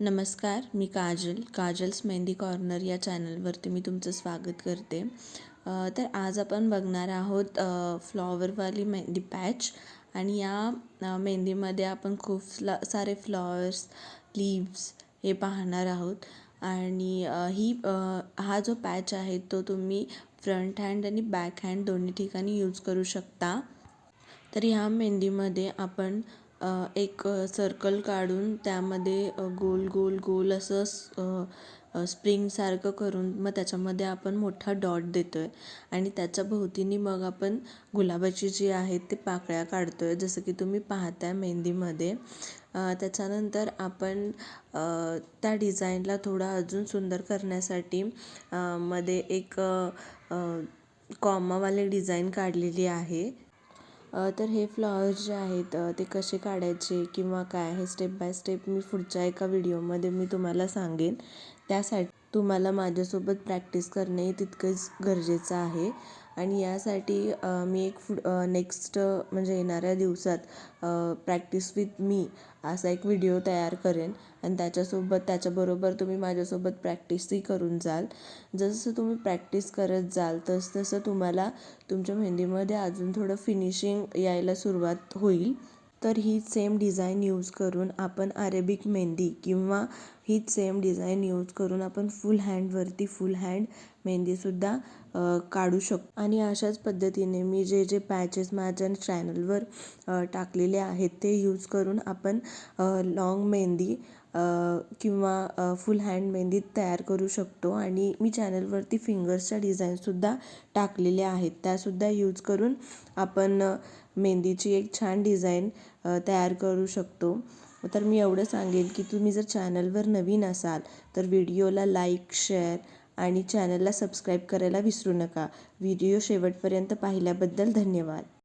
नमस्कार, मी kajals mehndi corner या चॅनलवरती मी तुमचं स्वागत करते. तर आज आपण बघणार आहोत फ्लॉवरवाली मेहंदी पॅच. आणि या मेहंदीमध्ये आपण खूप सारे फ्लॉवर्स, लीव्स हे पाहणार आहोत. आणि हा जो पॅच आहे तो तुम्ही फ्रंट हँड आणि बॅक हँड दोन्ही ठिकाणी यूज करू शकता. तर ह्या मेहंदीमध्ये आपण एक सर्कल काढून त्यामध्ये गोल गोल गोल असं स्प्रिंगसारखं करून मग त्याच्यामध्ये आपण मोठा डॉट देतो आहे आणि त्याच्या भोवतीने मग आपण गुलाबाची जी आहेत ते पाकळ्या काढतो आहे, जसं की तुम्ही पाहताय मेहंदीमध्ये. त्याच्यानंतर आपण त्या डिझाईनला थोडा अजून सुंदर करण्यासाठी मध्ये एक कॉमावाले डिझाईन काढलेली आहे. तर हे फ्लॉवर्स जे आहेत ते कसे काढायचे किंवा काय हे स्टेप बाय स्टेप मी पुढच्या एका व्हिडिओमध्ये मी तुम्हाला सांगेन. त्यासाठी तुम्हाला माझ्यासोबत प्रॅक्टिस करणे तितकंच गरजेचं आहे. आणि यासाठी मी एक नेक्स्ट म्हणजे येणाऱ्या दिवसात प्रॅक्टिस विथ मी असा एक व्हिडिओ तयार करेन आणि त्याच्याबरोबर तुम्ही माझ्यासोबत प्रॅक्टिसही करून जाल. जसं तुम्ही प्रॅक्टिस करत जाल तसं तुम्हाला तुमच्या मेहंदीमध्ये अजून थोडं फिनिशिंग यायला सुरुवात होईल. तर हीच सेम डिझाईन यूज करून आपण अरेबिक मेहंदी किंवा हीच सेम डिझाईन यूज करून आपण फुल हँड मेहंदीसुद्धा काढू शकतो. आणि अशाच पद्धतीने मी जे पॅचेस माझ्या चॅनलवर टाकलेले आहेत ते यूज करून आपण लॉंग मेहंदी किंवा फुल हँड मेहंदी तयार करू शकतो. आणि मी चॅनलवरती फिंगर्सच्या डिझाईनसुद्धा टाकलेल्या आहेत, त्यासुद्धा यूज करून आपण मेहंदीची एक छान डिझाईन तयार करू शकतो. तर मी एवढं सांगेन की तुम्ही जर चॅनलवर नवीन असाल तर व्हिडिओला लाईक, शेअर आणि चॅनलला सबस्क्राईब करायला विसरू नका. व्हिडिओ शेवटपर्यंत पाहिल्याबद्दल धन्यवाद.